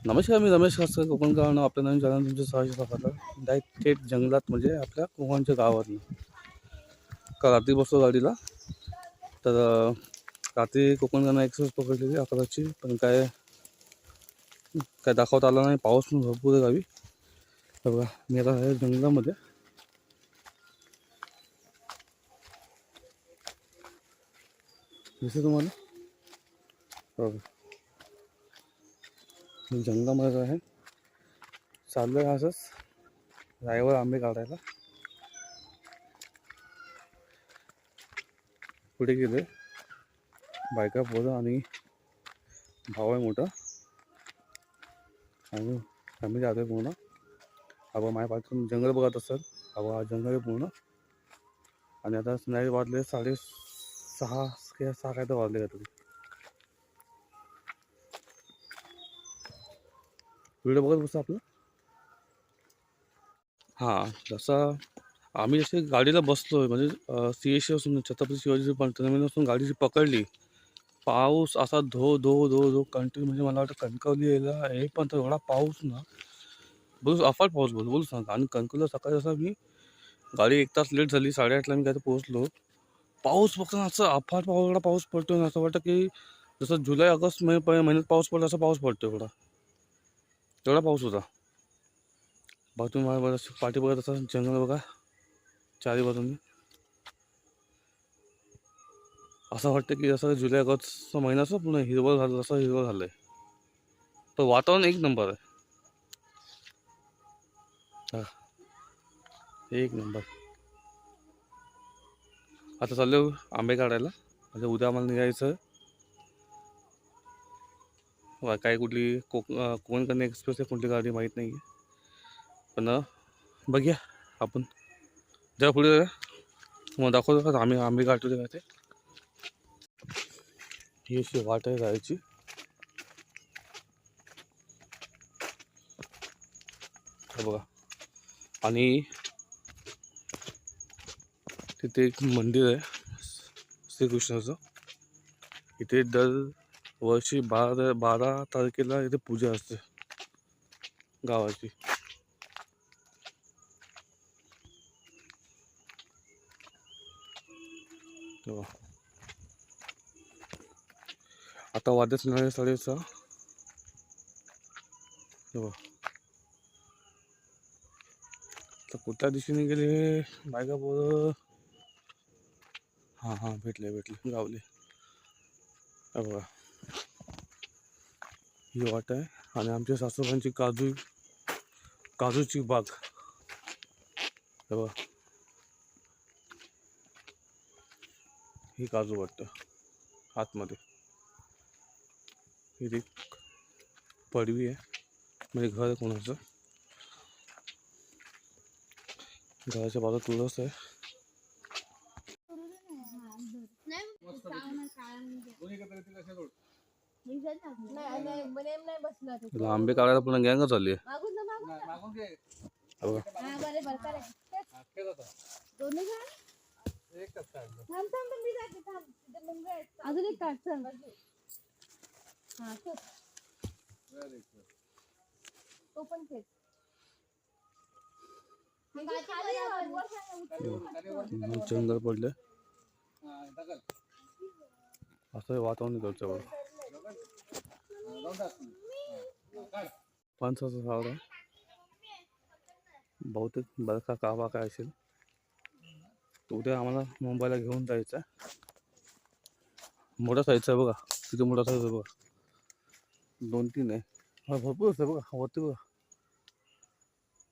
नमस्कार, मी रमेश कासकर कोकण गावानं आपल्या नवीन चॅनल तुमचं सहर्ष स्वागत आहे. डायरेक्ट थेट जंगलात म्हणजे आपल्या कोकणच्या गावातनं का रात्री बसलो गाडीला. तर रात्री कोकण एक्सप्रेस पकडलेली 11ची, पण काय दाखवता आलं नाही. पाऊस पण भरपूर आहे गावी. बघा मी आता आहे जंगलामध्ये. दिसतं तुम्हाला? बघा मी जंगलामध्ये आहे. चाललो आहे असंच रायवर आंबे काढायला. पुढे गेले बायका पोरं आणि भाव आहे मोठा आणि फॅमिली आले पूर्ण. अबा माझ्या पाठून जंगल बघत असतात. अबा जंगल आहे पूर्ण. आणि आता संध्याकाळी वाजले 6:30 किंवा 6 काय तर वाजले का तरी. व्हिडिओ बघत बसतो आपलं. हां, जसं आम्ही जसे गाडीला बसलो म्हणजे CSC असून छत्रपती शिवाजी टर्मिनसपासून गाडीची पकडली. पाऊस असा धो धो धो धो कंटिन्यू, म्हणजे मला वाटतं कणकवली यायला हे पण तर एवढा पाऊस ना, बोलू अफाट पाऊस बोलू सांगा. आणि कणकवलीला सकाळी जसा मी गाडी 1 तास लेट झाली, 8:30ला मी काय पोहोचलो. पाऊस फक्त असं अफाट एवढा पाऊस पडतोय ना, असं वाटतं की जसं जुलै ऑगस्ट महिन्यात पाऊस पडला असा पाऊस पडतो एवढा पाऊस होता. बाजून मला बरं पाठी बघत असं जंगल बघा चारी बाजूंनी. असं वाटतं की जसं जुलै ऑगस्टचा महिना असं पुन्हा हिरवं झालं, असं हिरवं झालंय. तर वातावरण एक नंबर आहे. हा, एक नंबर. आता चाललो आंबे काढायला. म्हणजे उद्या आम्हाला निघायचं. काय कुठली कोकण कन्या एक्सप्रेस आहे, कुठली गाडी माहीत नाही आहे. पण बघूया आपण जेव्हा पुढे मग दाखवतो का आम्ही आंबे काढतो ते काय ते. ही अशी वाट आहे जायची. बघा आणि तिथे एक मंदिर आहे श्रीकृष्णाचं. इथे दर वर्षी 12 तारखेला इथे पूजा असते गावाची. आता वाद्याच नाही 6:30. तर कुठल्या दिशेने गेले बायका पोरं. हां भेटले गावले. बघा ही वाट आहे. आणि आमच्या सासूबाईंची काजूची बाग. बघा ही काजू वाटतं आतमध्ये. इथे पडवी आहे म्हणजे घर आहे कोणाचं. घराच्या बाजूला तुळस आहे. आंबे काढायला पुन्हा गँग चालली आहे. अजून एक काढ. तो पण खेच. जंगल पडले असं वातावरण करतं बघा. फणसाचं झाड आहे. बहुतेक बरका कावा काय असेल. उद्या आम्हाला मुंबईला घेऊन जायचं आहे. मोठा साईजचा आहे बघा. किती मोठा साईज आहे बघा. 2-3 आहे. हा भरपूर असते बघा. वरती बघा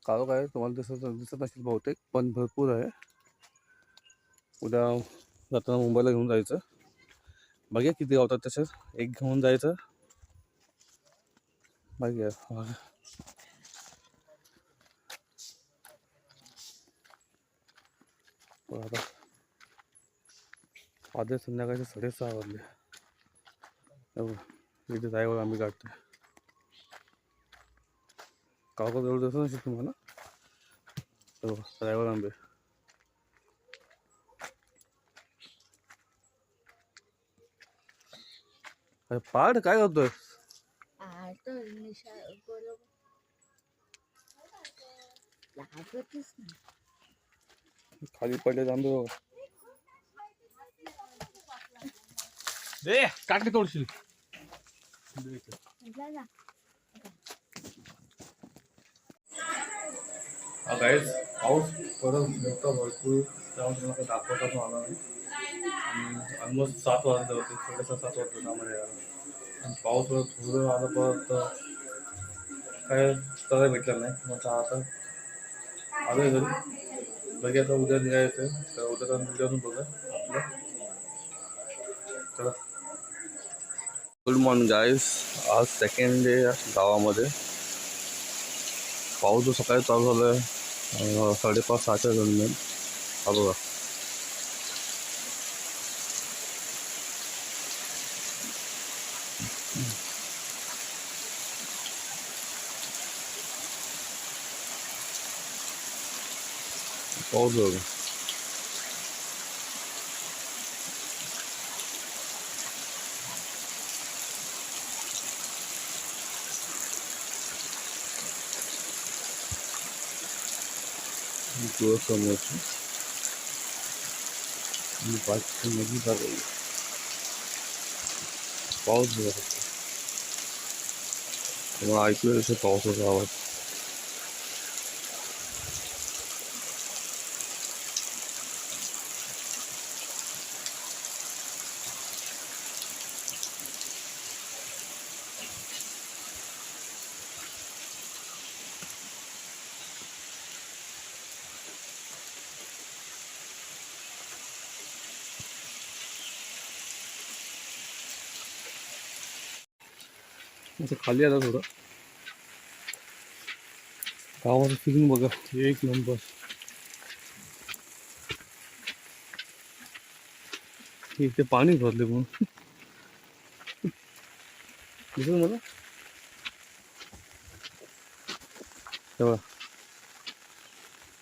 काळो काय तुम्हाला दिसत नसेल बहुतेक, पण भरपूर आहे. उद्या जाताना मुंबईला घेऊन जायचं. बघूया किती गावतात तसेच. एक घेऊन जायचं. बघूया आता आधी संध्याकाळचे 6:30 वाजले. इथे जायवर आम्ही काढतोय. कावका जवळ दिसत नसेल तुम्हाला. रायवर आंबे. अरे पाड काय करतोय? उतरतच नाही. खाली पडले जांभे बघा. दे काटली तोडशील. म्हटलं ना. गाईज पाऊस परत मोठा भरपूर त्यामुळे तुम्हाला दाखवता पण आला नाही. आणि ऑलमोस्ट 7 वाजले होते, 6:30-7 वाजले आम्हाला यायला. आणि पाऊस थोडं आलं परत काय करायला भेटलं नाही. मग आता आलो आहे घरी. बघा आता उद्या निघायचं तर उद्या उद्यातून बघा आपलं. चला. Good morning guys. आज सेकंड डे गावामध्ये. पाऊस जो सकाळी चालू झाला आहे 5:30-6च्या दरम्यान. हा बघा. पाऊस बघा. समोरची पाचशे नदी झाली. पाऊस बघा फक्त. तुम्हाला ऐकू असे पावसाचा आवाज. असं खाली आला थोडं. गावाचं फिरून बघा एक नंबर. इथे पाणी भरले म्हणून दिसत मला तेव्हा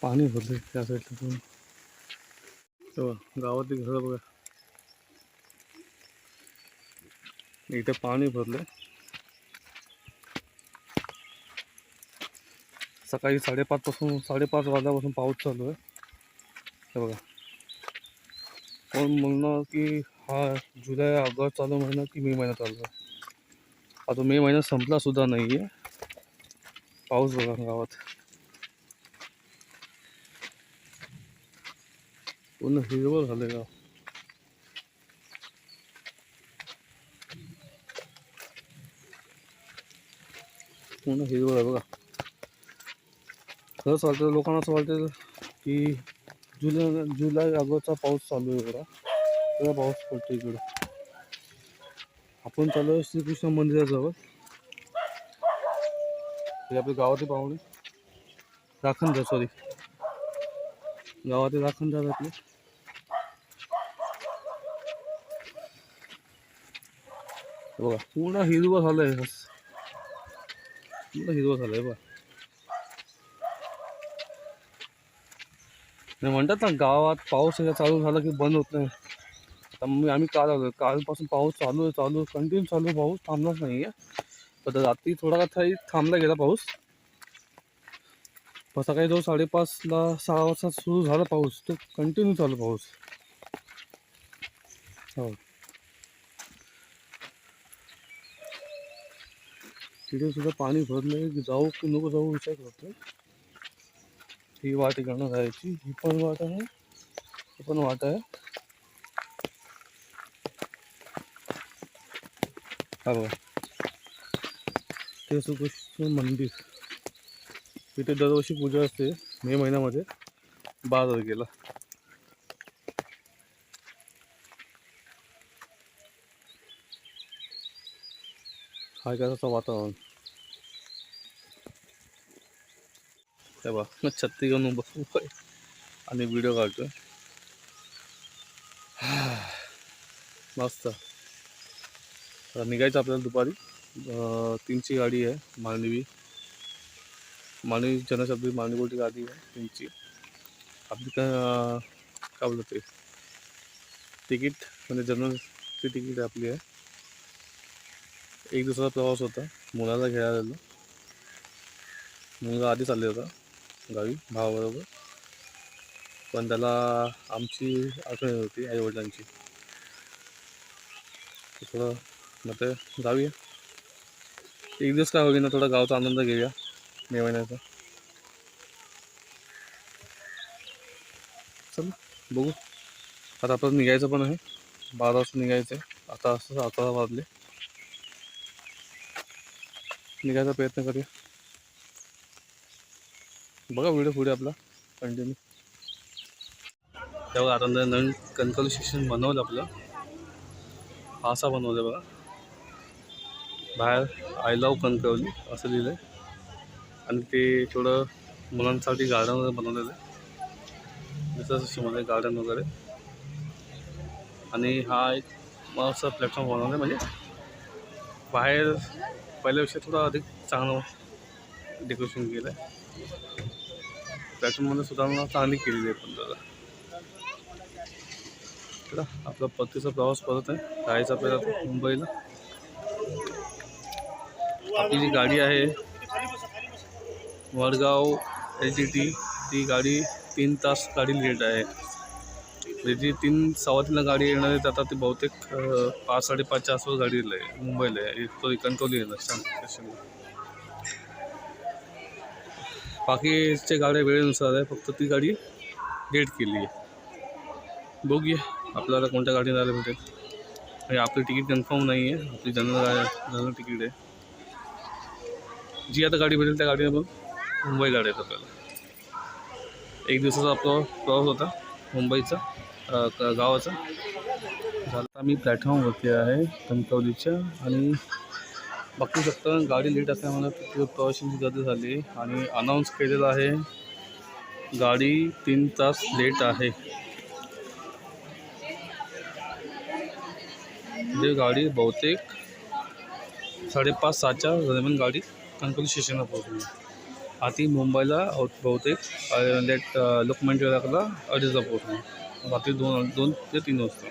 पाणी भरले त्या साईडला पण. तेव्हा गावातली घरं बघा. इथे पाणी भरले. सकाळी 5:30 वाजल्यापासून पाऊस चालू आहे. हे बघा. कोण म्हणणार की हा जुलै ऑगस्ट चालू महिना की मे महिना चालू आहे. आता मे महिना संपला सुद्धा नाही आहे. पाऊस बघा गावात. पूर्ण हिरवळ झालं गाव. पूर्ण हिरवळ आहे बघा. खरंच वाटतं लोकांना असं वाटतं की जुलै ऑगस्टचा पाऊस चालू आहे. एवढा तेव्हा पाऊस पडतो इकडं. आपण चालू आहे श्रीकृष्ण मंदिराजवळ. हे आपले गावातील पाहुणे राखणदार, सॉरी गावातील राखणदार आपले. बघा पूर्ण हिरवं झालंय. पूर्ण हिरवं झालंय बघा. नाही म्हणतात ना गावात पाऊस चालू झाला की बंद होत नाही. आता आम्ही कालपासून पाऊस चालू कंटिन्यू चालू. पाऊस थांबलाच नाही आहे. पण रात्री थोडा थांबला गेला पाऊस. पण सकाळी जो 5:30ला 6 वाजता सुरू झाला पाऊस तो कंटिन्यू चालू पाऊस. हो तिथे सुद्धा पाणी भरलंय. जाऊ की नको जाऊ विचार करतोय. ही वाट इकडनं जायची. ही पण वाट आहे. ही पण वाट आहे. हा बघा ते श्रीकृष्ण मंदिर. तिथे दरवर्षी पूजा असते मे महिन्यामध्ये 12 तारखेला. हाय का तसं वातावरण. तेव्हा छत्री घेऊन बसू आणि व्हिडिओ काढतोय. मस्त. आता निघायचं आपल्याला दुपारी. 3ची गाडी आहे. मालवी जनशताब्दी मालवी गाडी आहे 3ची. आपली काय बोलत ते तिकीट म्हणजे जनरलची तिकीट आपली आहे. 1 दिवसाचा प्रवास होता. मुलाला घ्यायला आलेलो. मुलगा आधी चालले होता. गावी भावाबरोबर, पण त्याला आमची आठवण येत होती आईवडिलांची. थोडं मग ते जाऊया एक दिवस, काय होईना थोडा गावचा आनंद घेऊया मे महिन्याचा. चल बघू. आता आपण निघायचं पण आहे, 12 वाजता निघायचं आहे. आता असं 11 वाजले, निघायचा प्रयत्न करूया. बघा व्हिडिओ पुढे आपला कंटिन्यू. तेव्हा आता नवीन कणकवली स्टेशन बनवलं आपलं, असा बनवलं बघा. बाहेर आय लव्ह कणकवली असं लिहिलं आहे. आणि ते थोडं मुलांसाठी गार्डन वगैरे बनवलेलं आहे, जसं शिवाय गार्डन वगैरे. आणि हा एक मस्त प्लॅटफॉर्म बनवला आहे, म्हणजे बाहेर पहिल्यापेक्षा थोडं अधिक चांगलं डेकोरेशन केलं आहे. प्लॅटफॉर्ममध्ये सुधारणा चांगली केलेली आहे. पण दादा चला, आपला परतीचा प्रवास परत आहे, जायचा आपल्याला मुंबईला. आपली जी गाडी आहे वडगाव LTT, ती गाडी 3 तास गाडी लेट आहे. म्हणजे जी 3:15ला गाडी येणार आहे, आता ती बहुतेक 5-5:30च्या आसपास गाडी आहे मुंबईला आहे. तो कणकवली येणार स्टेशनला. बाकीच्या गाड्या वेळेनुसार आहे, फक्त ती गाडी लेट केली आहे. बघूया आपल्याला कोणत्या गाडी जायला भेटेल. म्हणजे आपली तिकीट कन्फर्म नाही आहे, आपली जनरल तिकीट आहे. जी आता गाडी भेटेल त्या गाडीने पण मुंबईला जायचं आपल्याला. एक दिवसाचा आपला प्रवास होता मुंबईचा, गावाचा झाला. आम्ही प्लॅटफॉर्मवरती आहे कणकवलीच्या, आणि बघू शकता गाडी लेट असल्यामुळे प्रवाशांची गर्दी झाली. आणि अनाऊन्स केलेलं आहे गाडी 3 तास लेट आहे. म्हणजे गाडी बहुतेक 5:30-6च्या दरम्यान गाडी कणकवली स्टेशनला पोहोचली. आधी मुंबईला बहुतेक लेट लोकमान्य टिळकला 2:30ला पोहोचली, रात्री 2 ते 3 वाजता.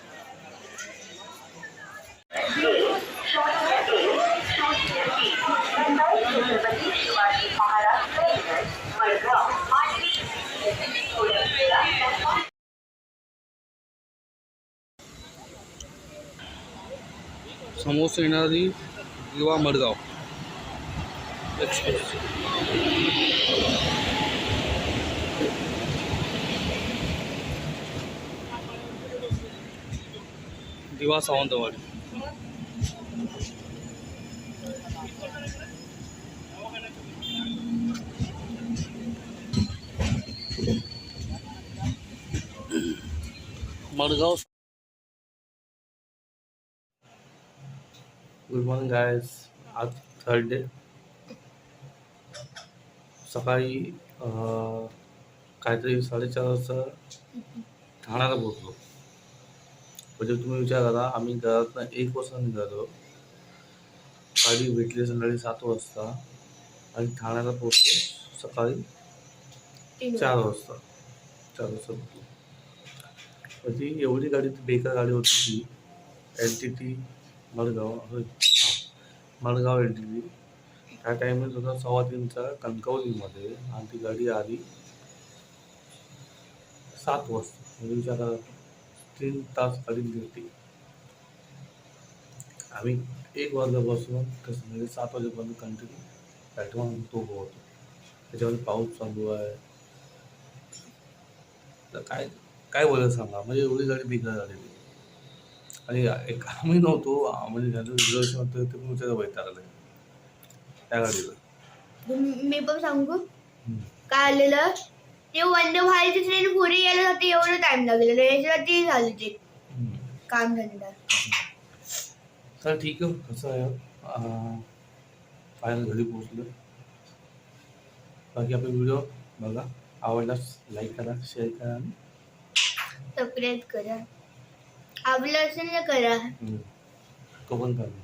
समोर येणारी दिवा मडगाव एक्सप्रेस. दिवा Sawantwadi. Madgaon. Good morning guys. आज थर्सडे. सकाळी काहीतरी 4:30 वाजता ठाण्याला पोहोचलो. म्हणजे तुम्ही विचार करा, आम्ही घरातनं 1 वाजता निघालो, गाडी भेटली संध्याकाळी 7 वाजता, आणि ठाण्याला पोहोचलो सकाळी 4 वाजता. 4 वाजता पोहोचलो. म्हणजे एवढी गाडी बेकार गाडी होती ती LTT मडगाव LTT. त्या टायमिंग होता 2:15चा कणकवलीमध्ये, आणि ती गाडी आली 7 वाजता. म्हणजे विचार 3 तास गाडी होती. आम्ही 1 वाजल्यापासून कसं म्हणजे 7 वाजेपर्यंत कंटिन्यू प्लॅटफॉर्म तो होतो. त्याच्यामध्ये पाऊस चालू आहे, तर काय काय बोलायचं सांगा. म्हणजे एवढी गाडी बेकार झालेली. आणि एक आम्ही नव्हतो, म्हणजे झालं रिझर्वेशन होतं ते पण विचारायला वैताग आलं त्या गाडीला. मी पण सांगू काय आलेलं, ते वंदे भारतची ट्रेन पुढे यायला जाते, एवढं टाइम लागलेलं याच्यासाठी झालं ते काम झालेलं. तर ठीक आहे, कसं आहे फायनल घरी पोहोचलो. बाकी आपला व्हिडिओ बघा, आवडल्यास लाईक करा, शेअर करा, आणि सबस्क्राईब करा. आवडलं असेल ना करा. तो पण करा.